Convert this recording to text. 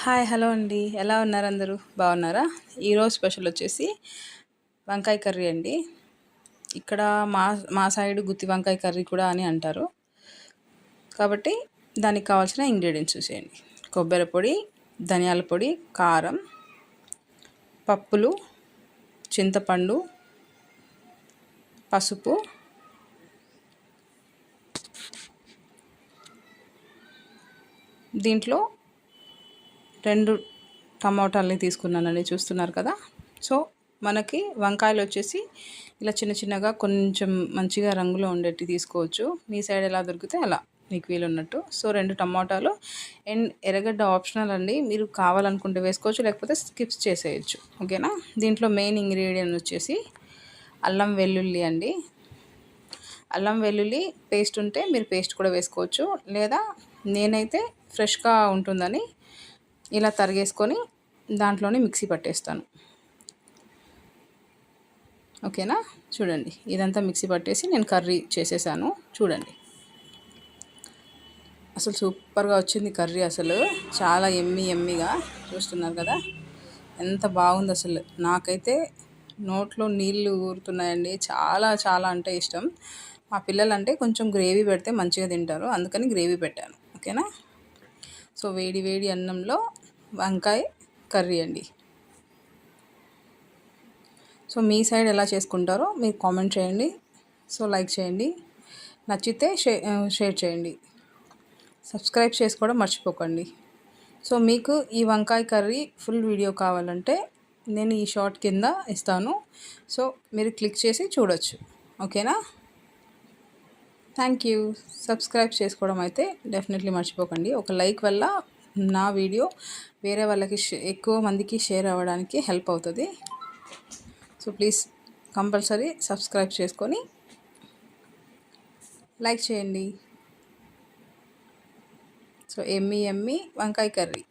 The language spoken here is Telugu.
హాయ్ హలో అండి, ఎలా ఉన్నారు? అందరూ బాగున్నారా? ఈరోజు స్పెషల్ వచ్చేసి వంకాయ కర్రీ అండి. ఇక్కడ మా మా సైడ్ గుత్తి వంకాయ కర్రీ కూడా అని అంటారు. కాబట్టి దానికి కావాల్సిన ఇంగ్రీడియంట్స్ చూసేయండి. కొబ్బరి పొడి, ధనియాల పొడి, కారం, పప్పులు, చింతపండు, పసుపు, దీంట్లో 2 టమాటాలని తీసుకున్నానండి, చూస్తున్నారు కదా. సో మనకి వంకాయలు వచ్చేసి ఇలా చిన్న చిన్నగా కొంచెం మంచిగా రంగులో ఉండేటి తీసుకోవచ్చు. మీ సైడ్ ఎలా దొరికితే అలా మీకు వీలున్నట్టు. సో 2 టమాటాలు అండ్ ఎర్రగడ్డ ఆప్షనల్ అండి, మీరు కావాలనుకుంటే వేసుకోవచ్చు, లేకపోతే స్కిప్స్ చేసేయచ్చు. ఓకేనా. దీంట్లో మెయిన్ ఇంగ్రీడియంట్ వచ్చేసి అల్లం వెల్లుల్లి అండి. అల్లం వెల్లుల్లి పేస్ట్ ఉంటే మీరు పేస్ట్ కూడా వేసుకోవచ్చు, లేదా నేనైతే ఫ్రెష్గా ఉంటుందని ఇలా తరిగేసుకొని దాంట్లోనే మిక్సీ పట్టేస్తాను. ఓకేనా. చూడండి, ఇదంతా మిక్సీ పట్టేసి నేను కర్రీ చేసేసాను. చూడండి, అసలు సూపర్గా వచ్చింది కర్రీ. అసలు చాలా ఎమ్మిగా చూస్తున్నారు కదా, ఎంత బాగుంది అసలు. నాకైతే నోట్లో నీళ్ళు ఊరుతున్నాయండి. చాలా చాలా అంటే ఇష్టం. మా పిల్లలు అంటే కొంచెం గ్రేవీ పెడితే మంచిగా తింటారు, అందుకని గ్రేవీ పెట్టాను. ఓకేనా. సో వేడి వేడి అన్నంలో వంకాయ కర్రీ అండి. సో మీ సైడ్ ఎలా చేసుకుంటారో మీరు కామెంట్ చేయండి. సో లైక్ చేయండి, నచ్చితే షేర్ చేయండి, సబ్స్క్రైబ్ చేసుకోవడం మర్చిపోకండి. సో మీకు ఈ వంకాయ కర్రీ ఫుల్ వీడియో కావాలంటే నేను ఈ షార్ట్ కింద ఇస్తాను. సో మీరు క్లిక్ చేసి చూడొచ్చు. ఓకేనా. Thank you. సబ్స్క్రైబ్ చేసుకోవడం అయితే డెఫినెట్లీ మర్చిపోకండి. ఒక లైక్ వల్ల నా వీడియో వేరే వాళ్ళకి ఎక్కువ మందికి షేర్ అవ్వడానికి హెల్ప్ అవుతుంది. సో ప్లీజ్ కంపల్సరీ సబ్స్క్రైబ్ చేసుకొని లైక్ చేయండి. సో ఎమ్మి వంకాయ కర్రీ.